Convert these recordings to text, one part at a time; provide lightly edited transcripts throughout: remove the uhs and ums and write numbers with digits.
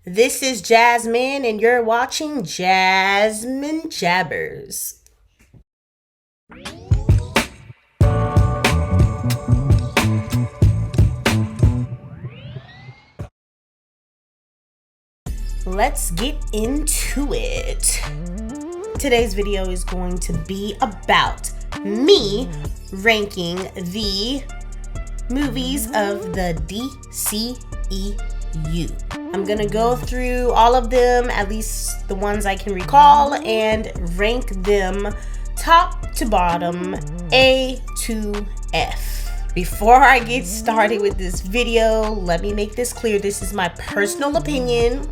This is Jasmine, and you're watching Jazminejabbers. Let's get into it. Today's video is going to be about me ranking the movies of the DCEU. I'm gonna go through all of them, at least the ones I can recall, and rank them top to bottom, A to F. Before I get started with this video, let me make this clear. This is my personal opinion,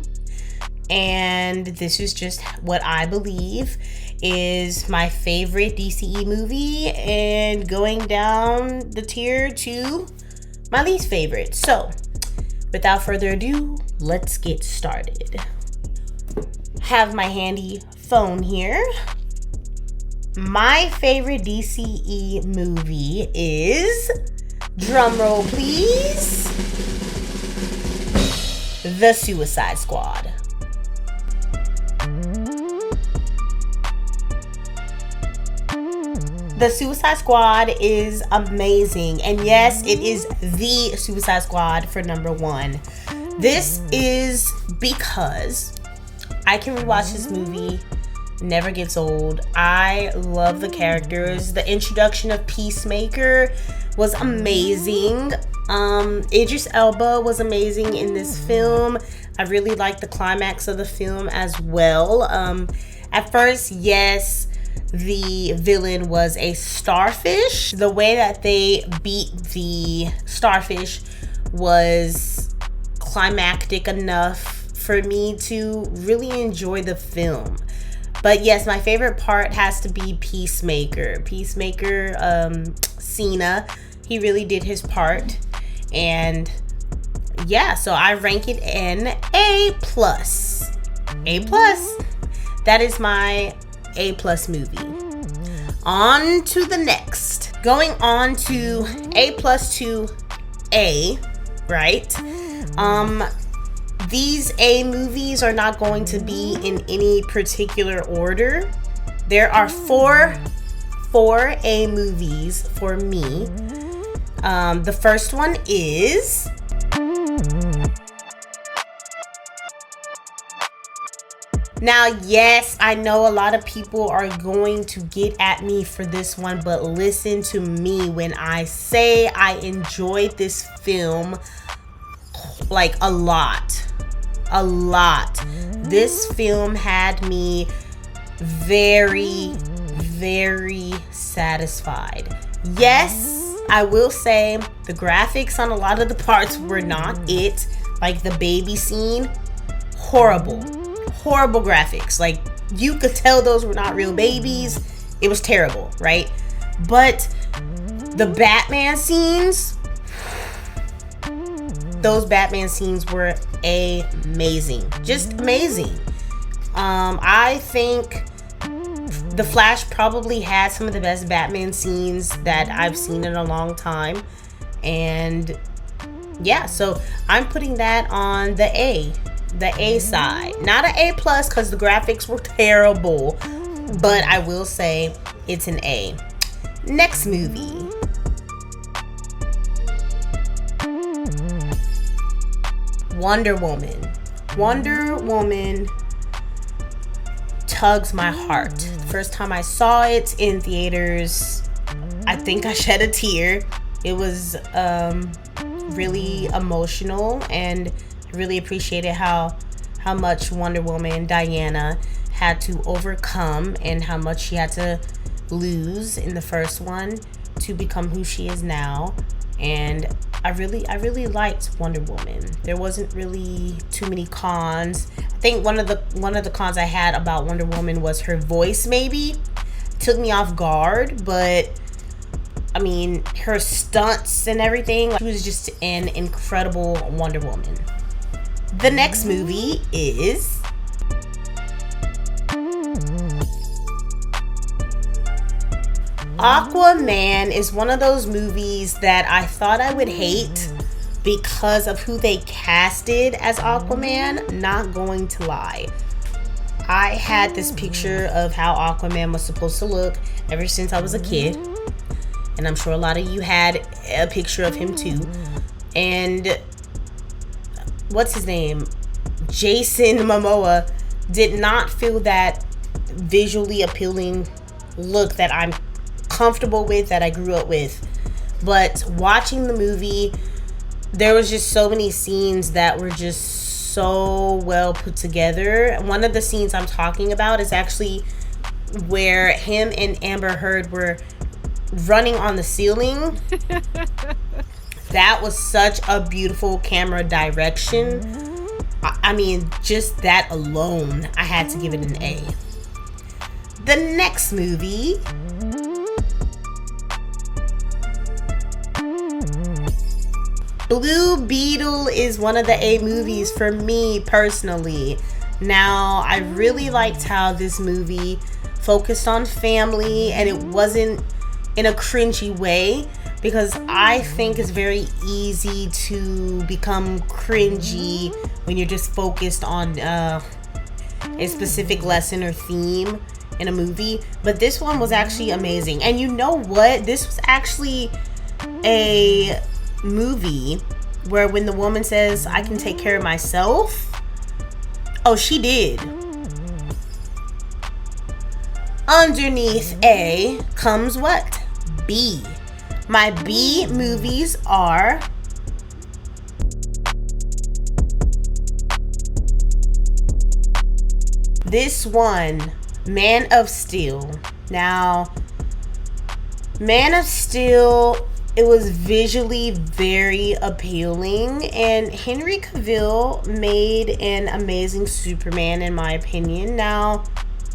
and this is just what I believe is my favorite DCE movie, and going down the tier to my least favorite. So without further ado, let's get started. Have my handy phone here. My favorite DCE movie is, drumroll please, The Suicide Squad. The Suicide Squad is amazing, and yes, it is the Suicide Squad for number one. This is because I can rewatch this movie, never gets old. I love the characters. The introduction of Peacemaker was amazing. Idris Elba was amazing in this film. I really liked the climax of the film as well. At first, yes, the villain was a starfish. The way that they beat the starfish was climactic enough for me to really enjoy the film. But yes, my favorite part has to be Peacemaker. Cena, he really did his part. And yeah, so I rank it an A+. A+. That is my A+ movie. On to the next. Going on to A+ to A, right? These A movies are not going to be in any particular order. There are four A movies for me. The first one is now, yes, I know a lot of people are going to get at me for this one, but listen to me when I say I enjoyed this film like a lot. This film had me very, very satisfied. Yes, I will say the graphics on a lot of the parts were not it. Like the baby scene, horrible graphics. Like, you could tell those were not real babies. It was terrible, right? But the Batman scenes, those Batman scenes were amazing. Just amazing. I think The Flash probably had some of the best Batman scenes that I've seen in a long time. And yeah, so I'm putting that on the A side. Not an A+, because the graphics were terrible, but I will say it's an A. Next movie. Wonder Woman. Wonder Woman tugs my heart. The first time I saw it in theaters, I think I shed a tear. It was really emotional, and really appreciated how much Wonder Woman Diana had to overcome, and how much she had to lose in the first one to become who she is now. And I really liked Wonder Woman. There wasn't really too many cons. I think one of the cons I had about Wonder Woman was her voice. Maybe took me off guard, but I mean, her stunts and everything, she was just an incredible Wonder Woman. The next movie is AQUAMAN. Is one of those movies that I thought I would hate, because of who they casted as Aquaman, not going to lie. I had this picture of how Aquaman was supposed to look ever since I was a kid. And I'm sure a lot of you had a picture of him too. And what's his name? Jason Momoa did not feel that visually appealing look that I'm comfortable with, that I grew up with. But watching the movie, there was just so many scenes that were just so well put together. One of the scenes I'm talking about is actually where him and Amber Heard were running on the ceiling. That was such a beautiful camera direction. I mean, just that alone, I had to give it an A. The next movie, Blue Beetle, is one of the A movies for me personally. Now, I really liked how this movie focused on family, and it wasn't in a cringy way, because I think it's very easy to become cringy when you're just focused on a specific lesson or theme in a movie. But this one was actually amazing. And you know what? This was actually a movie where when the woman says, I can take care of myself, oh, she did. Underneath A comes what? B. My B movies are this one, Man of Steel. Now, Man of Steel, it was visually very appealing, and Henry Cavill made an amazing Superman in my opinion. Now,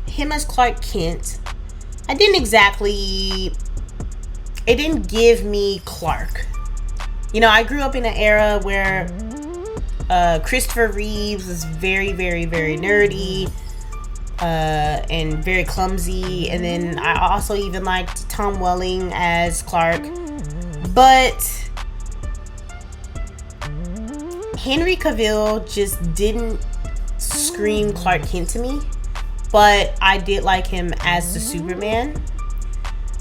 him as Clark Kent, it didn't give me Clark. You know, I grew up in an era where Christopher Reeves was very, very, very nerdy and very clumsy. And then I also even liked Tom Welling as Clark. But Henry Cavill just didn't scream Clark Kent to me. But I did like him as the Superman.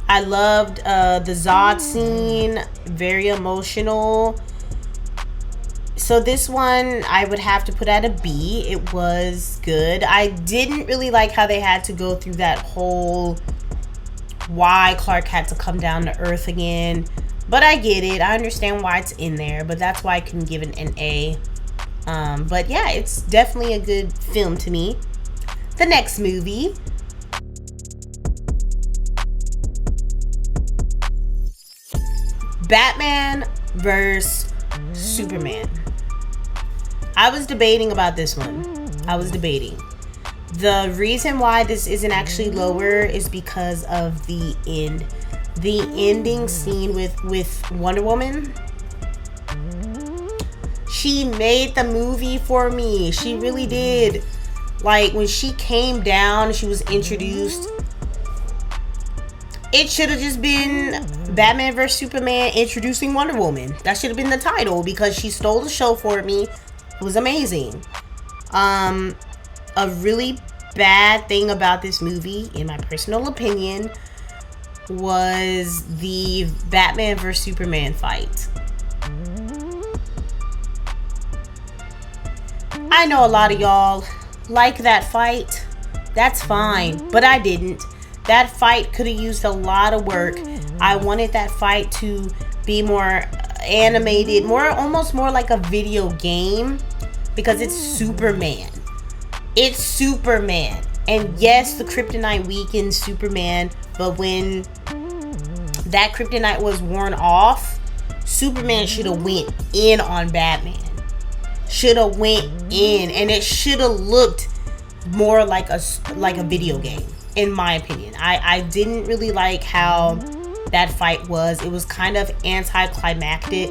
I loved the Zod scene, very emotional. So this one I would have to put at a B. It was good. I didn't really like how they had to go through that whole why Clark had to come down to Earth again. But I get it. I understand why it's in there. But that's why I couldn't give it an A. But yeah, it's definitely a good film to me. The next movie, Batman vs. Superman. I was debating about this one. The reason why this isn't actually lower is because of the end. The ending scene with Wonder Woman. She made the movie for me. She really did. Like, when she came down, she was introduced. It should have just been Batman vs. Superman introducing Wonder Woman. That should have been the title, because she stole the show for me. It was amazing. A really bad thing about this movie, in my personal opinion, was the Batman vs. Superman fight. I know a lot of y'all like that fight. That's fine, but I didn't. That fight could have used a lot of work. I wanted that fight to be more animated, almost more like a video game, because it's Superman. It's Superman. And yes, the kryptonite weakens Superman, but when that kryptonite was worn off, Superman should have went in on Batman. Should have went in, and it should have looked more like a video game, in my opinion. I didn't really like how that fight was. It was kind of anticlimactic,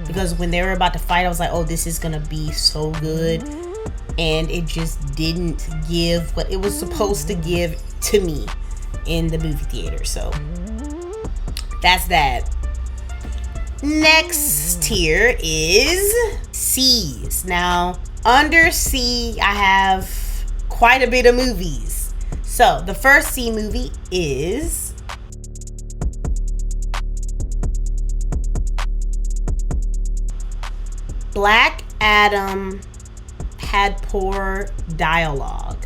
because when they were about to fight, I was like, oh, this is gonna be so good, and it just didn't give what it was supposed to give to me in the movie theater. So that's that. Next tier is C's. Now, under C, I have quite a bit of movies. So, the first C movie is Black Adam had poor dialogue.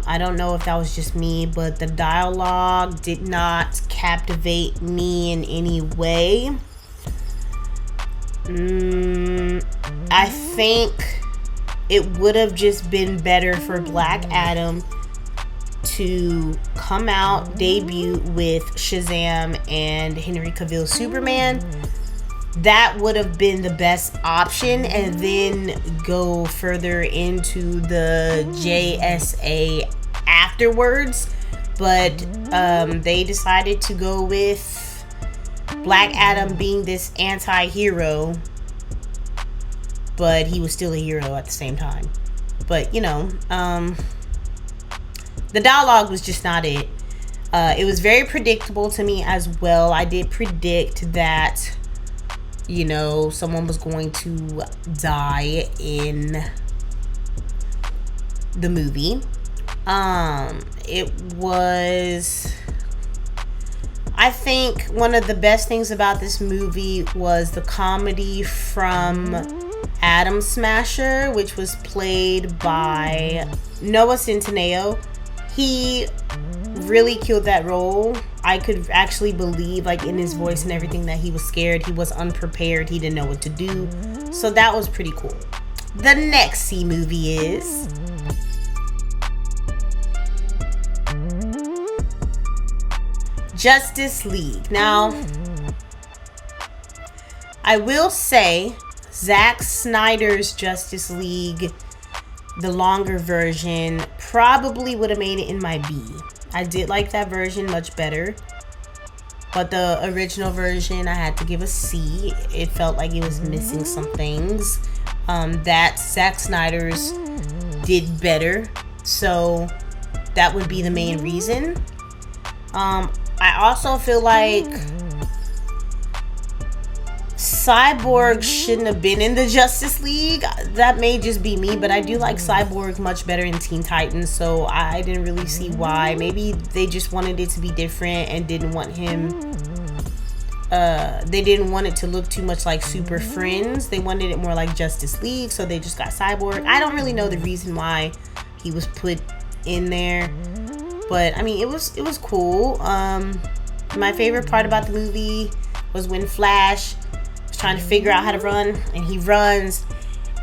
I don't know if that was just me, but the dialogue did not captivate me in any way. I think it would have just been better for Black Adam to come out, debut with Shazam and Henry Cavill's Superman. That would have been the best option, and then go further into the JSA afterwards. But they decided to go with Black Adam being this anti-hero, but he was still a hero at the same time. But you know, the dialogue was just not it. It was very predictable to me as well. I did predict that, you know, someone was going to die in the movie. It was, I think one of the best things about this movie was the comedy from Atom Smasher, which was played by Noah Centineo. He really killed that role. I could actually believe, like, in his voice and everything, that he was scared, he was unprepared, he didn't know what to do. So that was pretty cool. The next C movie is Justice League. Now, I will say Zack Snyder's Justice League, the longer version, probably would have made it in my B. I did like that version much better, but the original version I had to give a C. It felt like it was missing some things that Zack Snyder's did better, so that would be the main reason. I also feel like Cyborg shouldn't have been in the Justice League. That may just be me, but I do like Cyborg much better in Teen Titans, so I didn't really see why. Maybe they just wanted it to be different and didn't want him, they didn't want it to look too much like Super Friends. They wanted it more like Justice League, so they just got Cyborg. I don't really know the reason why he was put in there, but I mean, it was cool. My favorite part about the movie was when Flash trying to figure out how to run, and he runs,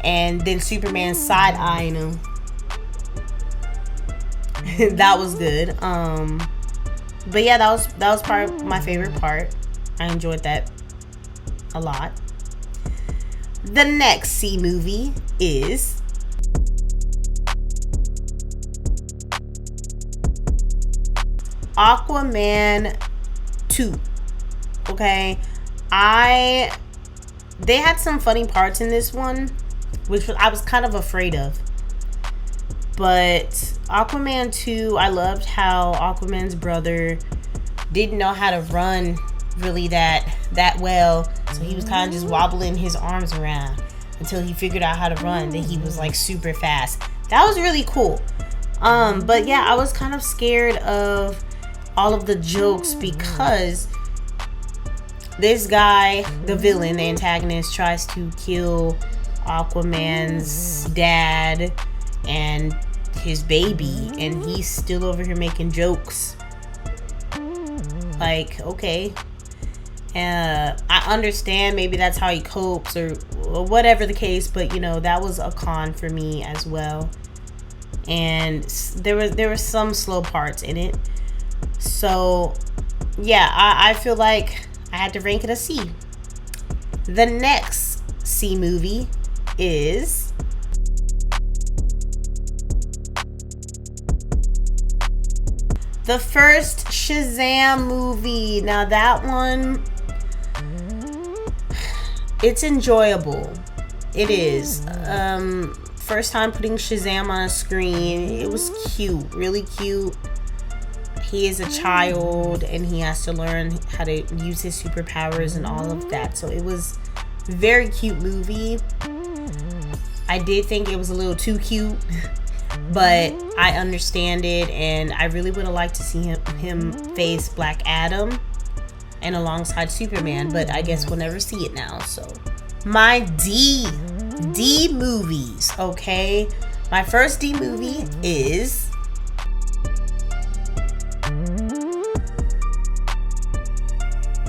and then Superman side-eyeing him. That was good. But yeah, that was part of my favorite part. I enjoyed that a lot. The next C movie is Aquaman 2. Okay, they had some funny parts in this one, which I was kind of afraid of. But Aquaman 2, I loved how Aquaman's brother didn't know how to run really that well. So he was kind of just wobbling his arms around until he figured out how to run. Then he was like super fast. That was really cool. But yeah, I was kind of scared of all of the jokes because this guy, the villain, the antagonist, tries to kill Aquaman's dad and his baby, and he's still over here making jokes. Like, okay. I understand maybe that's how he copes or whatever the case, but you know, that was a con for me as well. And there were some slow parts in it. So yeah, I feel like I had to rank it a C. The next C movie is the first Shazam movie. Now that one, it's enjoyable. It is. First time putting Shazam on a screen. It was cute, really cute. he is a child and he has to learn how to use his superpowers and all of that. So it was a very cute movie. I did think it was a little too cute, but I understand it, and I really would have liked to see him face Black Adam and alongside Superman, but I guess we'll never see it now. So my D movies, okay? My first D movie is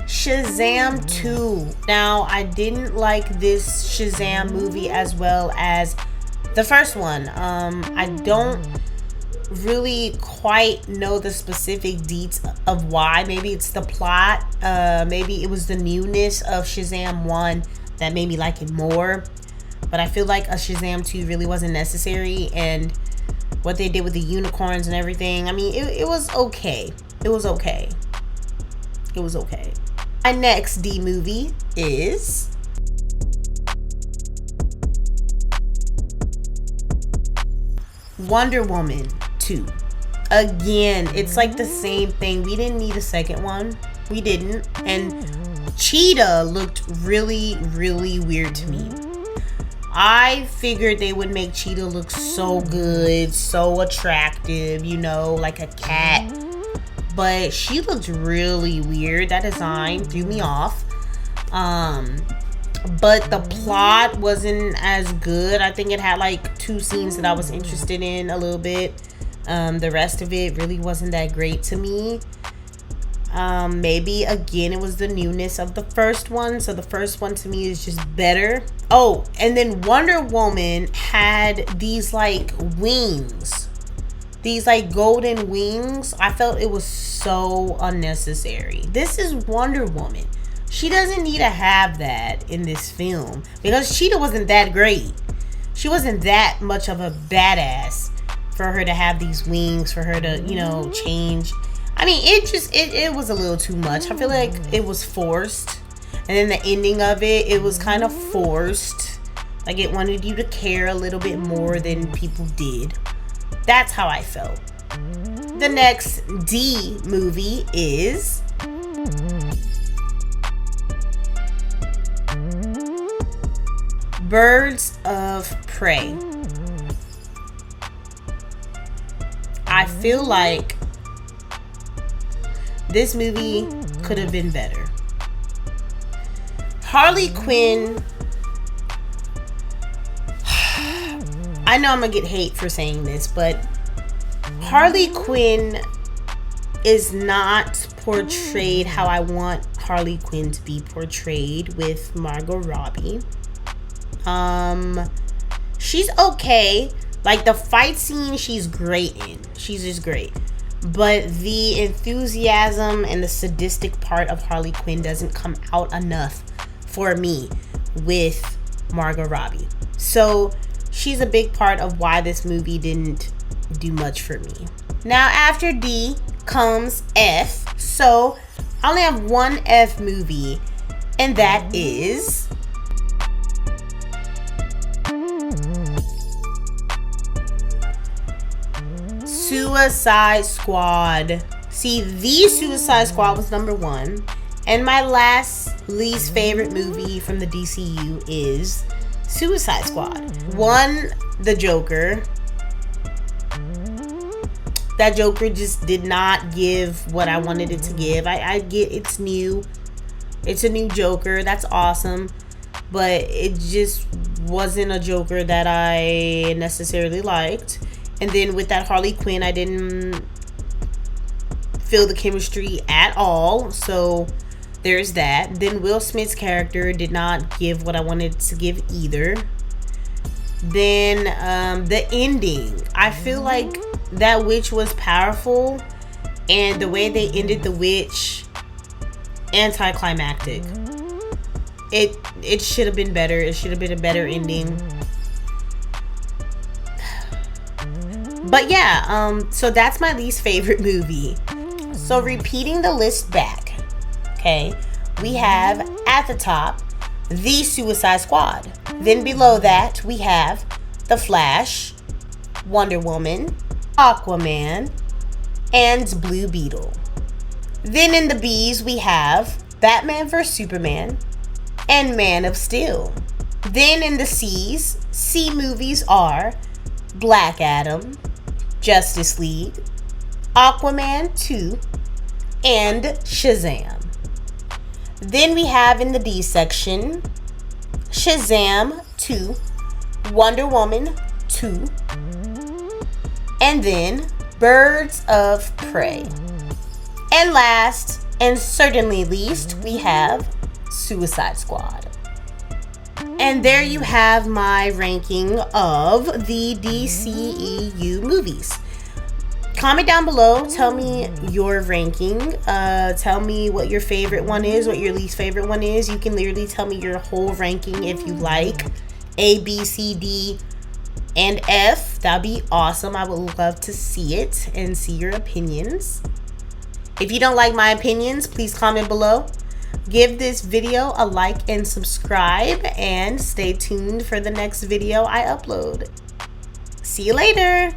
Shazam 2. Now, I didn't like this Shazam movie as well as the first one. I don't really quite know the specific deets of why. Maybe it's the plot. Maybe it was the newness of Shazam 1 that made me like it more. But I feel like a Shazam 2 really wasn't necessary. And what they did with the unicorns and everything, I mean, it was okay. It was okay. It was okay. My next D movie is Wonder Woman 2. Again, it's like the same thing. We didn't need a second one. We didn't. And Cheetah looked really, really weird to me. I figured they would make Cheetah look so good, so attractive, you know, like a cat. But she looked really weird. That design threw me off. But the plot wasn't as good. I think it had like 2 scenes that I was interested in a little bit. The rest of it really wasn't that great to me. Maybe again it was the newness of the first one. So the first one to me is just better. Oh, and then Wonder Woman had these like wings. These like golden wings. I felt it was so unnecessary. This is Wonder Woman. She doesn't need to have that in this film because Cheetah wasn't that great. She wasn't that much of a badass for her to have these wings, for her to, you know, change. I mean, it was a little too much. I feel like it was forced. And then the ending of it was kind of forced. Like it wanted you to care a little bit more than people did. That's how I felt. The next D movie is Birds of Prey. I feel like this movie could have been better. Harley Quinn, I know I'm gonna get hate for saying this, but Harley Quinn is not portrayed how I want Harley Quinn to be portrayed with Margot Robbie. She's okay. Like the fight scene, she's great in. She's just great. But the enthusiasm and the sadistic part of Harley Quinn doesn't come out enough for me with Margot Robbie. So she's a big part of why this movie didn't do much for me. Now after D comes F. So I only have one F movie, and that is Suicide Squad. See, the Suicide Squad was number 1. And my least favorite movie from the DCU is Suicide Squad. 1, the Joker. That Joker just did not give what I wanted it to give. I get it's new. It's a new Joker. That's awesome. But it just wasn't a Joker that I necessarily liked. And then with that Harley Quinn, I didn't feel the chemistry at all. So there's that. Then Will Smith's character did not give what I wanted to give either. Then the ending. I feel like that witch was powerful. And the way they ended the witch, anticlimactic. It should have been better. It should have been a better ending. But yeah, so that's my least favorite movie. So repeating the list back, okay, we have at the top, The Suicide Squad. Then below that, we have The Flash, Wonder Woman, Aquaman, and Blue Beetle. Then in the B's, we have Batman vs. Superman and Man of Steel. Then in the C's, C movies are Black Adam, Justice League, Aquaman 2, and Shazam. Then we have in the D section, Shazam 2, Wonder Woman 2, and then Birds of Prey. And last, and certainly least, we have Suicide Squad. And there you have my ranking of the DCEU movies. Comment down below, tell me your ranking, tell me what your favorite one is, what your least favorite one is. You can literally tell me your whole ranking if you like. A, B, C, D, and F. That'd be awesome. I would love to see it and see your opinions. If you don't like my opinions, please comment below. Give this video a like and subscribe, and stay tuned for the next video I upload. See you later.